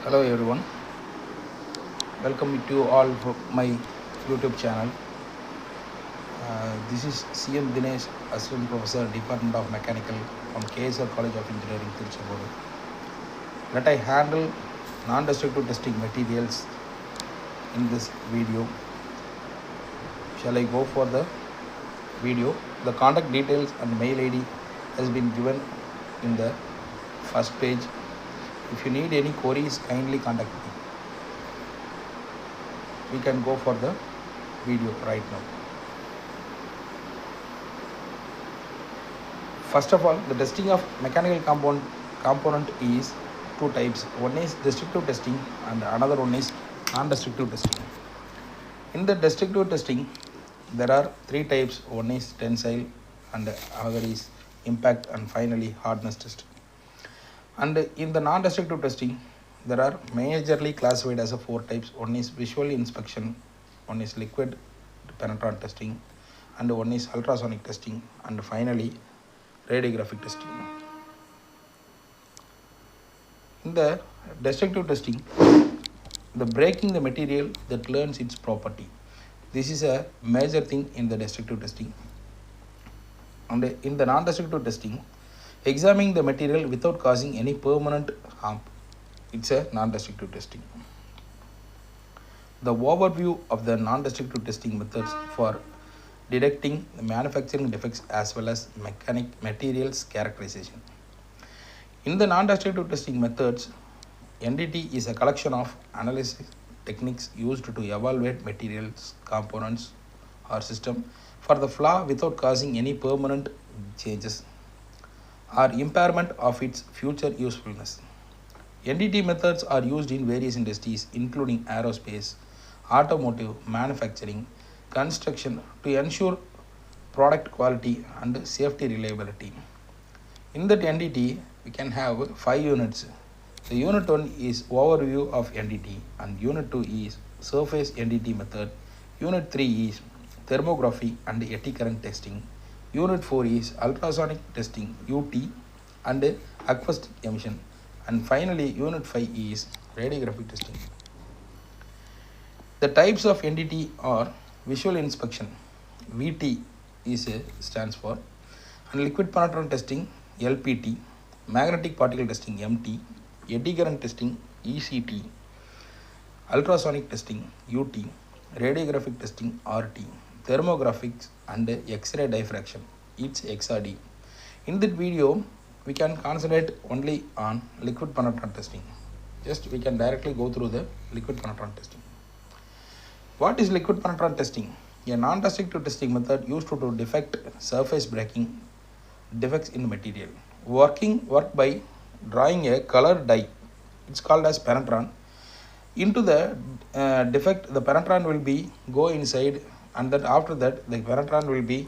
Hello everyone, welcome to all for my YouTube channel. This is CM Dinesh, Assistant Professor, Department of Mechanical from KSR College of Engineering, Tiruchirappalli. Let I handle non-destructive testing materials in this video. Shall I go for the video? The contact details and mail ID has been given in the first page. If you need any queries, kindly contact me. We can go for the video right now. First of all, the testing of mechanical component is two types. One is destructive testing and another one is non-destructive testing. In the destructive testing, there are three types. One is tensile and another is impact and finally hardness testing. And in the non-destructive testing, there are majorly classified as four types. One is visual inspection, one is liquid penetrant testing, and one is ultrasonic testing, and finally radiographic testing. In the destructive testing, the breaking the material that learns its property. This is a major thing in the destructive testing. And in the non-destructive testing, examining the material without causing any permanent harm. It's a non-destructive testing. The overview of the non-destructive testing methods for detecting the manufacturing defects as well as materials characterization. In the non-destructive testing methods, NDT is a collection of analysis techniques used to evaluate materials, components, or system for the flaw without causing any permanent changes or impairment of its future usefulness. NDT methods are used in various industries including aerospace, automotive, manufacturing, construction to ensure product quality and safety reliability. In that NDT, we can have 5 units. The unit 1 is overview of NDT and unit 2 is surface NDT method. Unit 3 is thermography and eddy current testing. Unit 4 is ultrasonic testing UT and acoustic emission. And finally, Unit 5 is radiographic testing. The types of NDT are visual inspection, VT stands for, and liquid penetrant testing, LPT, magnetic particle testing, MT, eddy current testing, ECT, ultrasonic testing, UT, radiographic testing, RT, thermographics and X-ray diffraction, it's XRD. In that video, we can concentrate only on liquid penetrant testing. Just we can directly go through the liquid penetrant testing. What is liquid penetrant testing? A non-destructive testing method used to detect surface breaking defects in material. Work by drawing a colored dye, it's called as penetrant. Into the defect, the penetrant will be go inside, and then after that the penetrant will be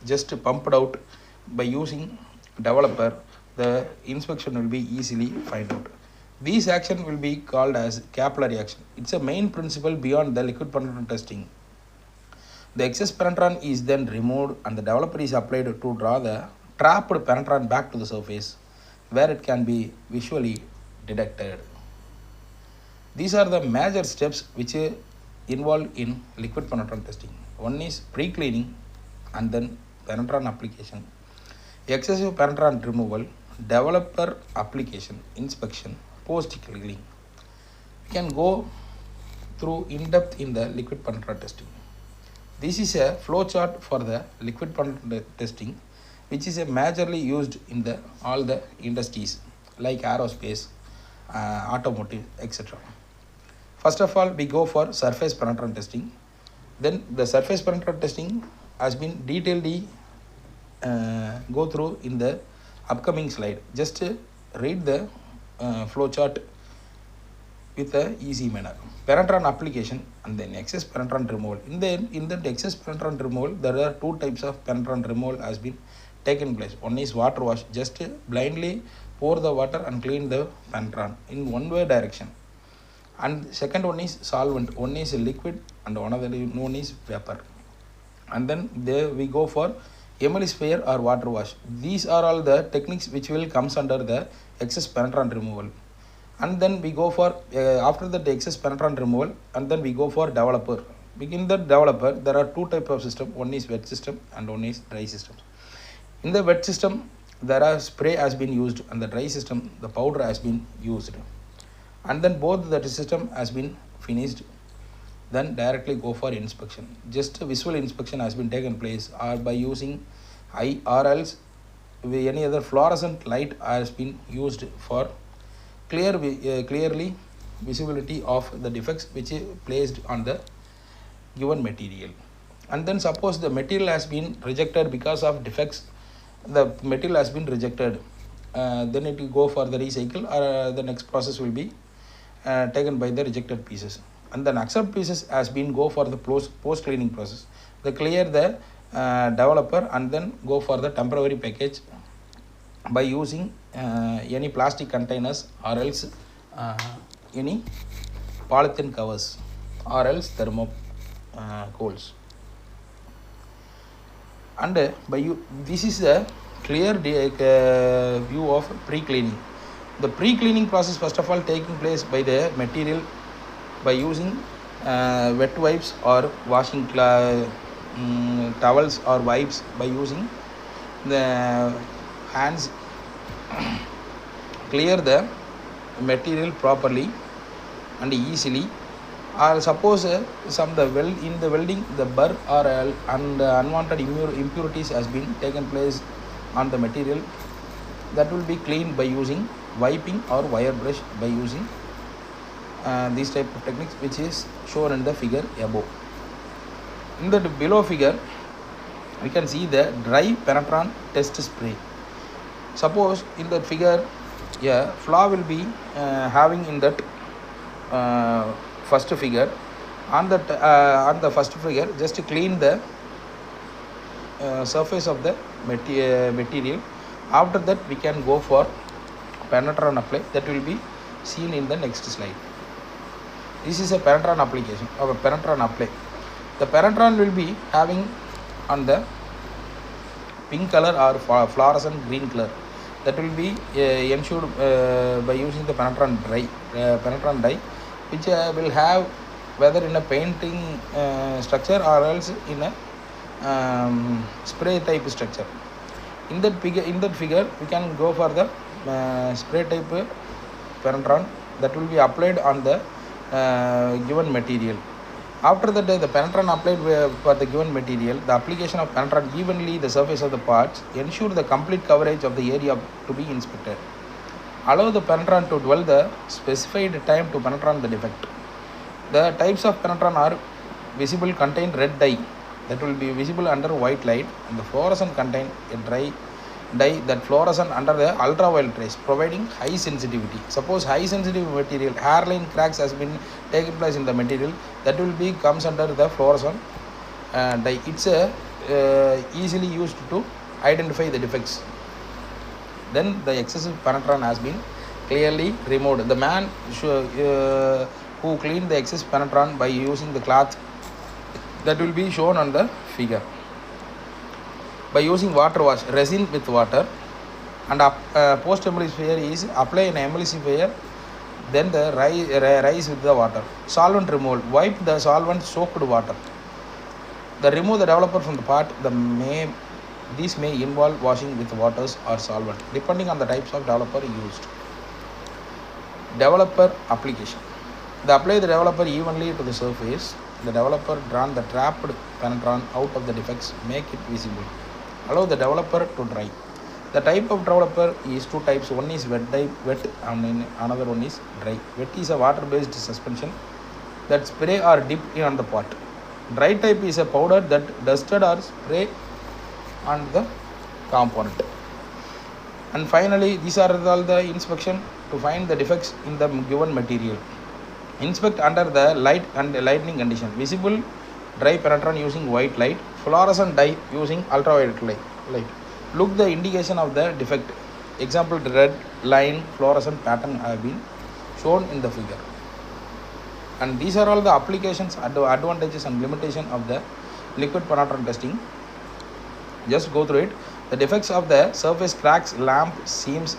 just pumped out by using developer. The inspection will be easily find out. These action will be called as capillary action. It's a main principle beyond the liquid penetrant testing. The excess penetrant is then removed and the developer is applied to draw the trapped penetrant back to the surface where it can be visually detected. These are the major steps which are involved in liquid penetrant testing. One is pre-cleaning and then penetrant application, excessive penetrant removal, developer application, inspection, post-cleaning. We can go through in depth in the liquid penetrant testing. This is a flow chart for the liquid penetrant testing, which is a majorly used in all the industries like aerospace, automotive, etc. First of all, we go for surface penetrant testing. Then the surface penetrant testing has been detailedly go through in the upcoming slide. Just read the flow chart with a easy manner. Penetrant application and then excess penetrant removal. In the excess penetrant removal, there are two types of penetrant removal has been taken place. One is water wash, just blindly pour the water and clean the penetrant in one way direction. And second one is solvent. One is liquid and another one is vapor. And then there we go for emulsifier or water wash. These are all the techniques which will comes under the excess penetrant removal. And then we go for after that excess penetrant removal, and then we go for developer. In the developer there are two types of system, one is wet system and one is dry system. In the wet system there are spray has been used, and the dry system the powder has been used, and then both the system has been finished, then directly go for inspection. Just a visual inspection has been taken place, or by using eye or else any other fluorescent light has been used for clearly visibility of the defects which is placed on the given material. And then suppose the material has been rejected because of defects, the material has been rejected, then it will go for the recycle, or the next process will be taken by the rejected pieces, and then accept pieces has been go for the post cleaning process. They clear the developer and then go for the temporary package by using any plastic containers or else any polythene covers or else thermocols. And this is a clear view of pre-cleaning. The pre-cleaning process first of all taking place by the material by using wet wipes or washing towels or wipes, by using the hands clear the material properly and easily. Or suppose some in the welding the burr or unwanted impurities has been taken place on the material, that will be cleaned by using wiping or wire brush, by using these type of techniques which is shown in the figure above. In the below figure we can see the dry penetrant test spray. Suppose in that figure flaw will be having in that first figure. On the first figure, just to clean the surface of the material. After that we can go for penetrant apply, that will be seen in the next slide. This is a penetrant application or a penetrant apply. The penetrant will be having on the pink color or fluorescent green color, that will be ensured by using the penetrant dye, which will have whether in a painting structure or else in a spray type structure. In that figure we can go for the spray type penetrant that will be applied on the given material. After that the penetrant applied for the given material, the application of penetrant evenly the surface of the parts ensure the complete coverage of the area to be inspected. Allow the penetrant to dwell the specified time to penetrate the defect. The types of penetrant are visible contain red dye that will be visible under white light, and the fluorescent contain a dry dye that fluorescent under the ultraviolet rays, providing high sensitivity. Suppose high sensitive material, hairline cracks has been taken place in the material, that will be comes under the fluorescent dye. It's easily used to identify the defects. Then the excessive penetrant has been clearly removed. The man who cleaned the excess penetrant by using the cloth, that will be shown on the figure. By using water wash, resin with water, and post emulsifier is apply an emulsifier, then the rise with the water. Solvent removal, wipe the solvent soaked water. The remove the developer from the part. These may involve washing with waters or solvent depending on the types of developer used. Developer application. Apply the developer evenly to the surface. The developer drawn the trapped penetrant out of the defects, make it visible. Allow the developer to dry. The type of developer is two types. One is wet and another one is dry. Wet is a water-based suspension that spray or dip on the pot. Dry type is a powder that dusted or spray on the component. And finally, these are all the inspection to find the defects in the given material. Inspect under the light and lightning condition. Visible dry penetrant using white light, fluorescent dye using ultraviolet light. Look the indication of the defect. Example, the red line fluorescent pattern have been shown in the figure. And these are all the applications, advantages and limitation of the liquid penetrant testing. Just go through it. The defects of the surface cracks, lamp, seams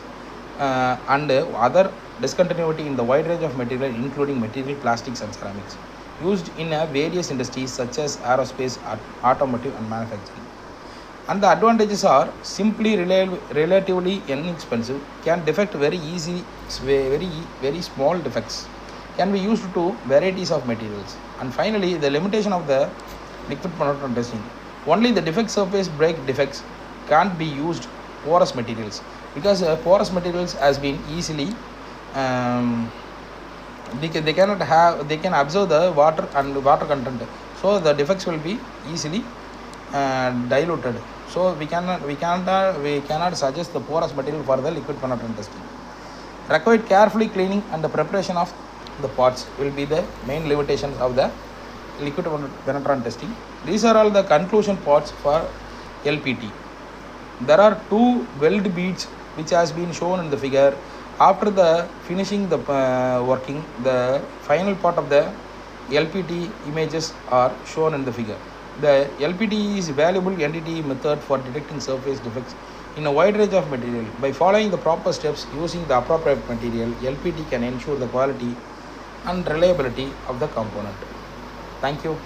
and other discontinuity in the wide range of material including material, plastics and ceramics used in various industries such as aerospace, automotive and manufacturing. And the advantages are simply relatively inexpensive, can defect very easy, very small defects, can be used to varieties of materials. And finally, the limitation of the liquid penetrant testing. Only the defect surface break defects can't be used porous materials, because porous materials has been easily they can absorb the water and water content, so the defects will be easily diluted. So we cannot suggest the porous material for the liquid penetrant testing. Required carefully cleaning and the preparation of the parts will be the main limitations of the liquid penetrant testing. These are all the conclusion parts for LPT. There are two weld beads which has been shown in the figure. After the finishing the working, the final part of the LPT images are shown in the figure. The LPT is a valuable NDT method for detecting surface defects in a wide range of material. By following the proper steps using the appropriate material, LPT can ensure the quality and reliability of the component. Thank you.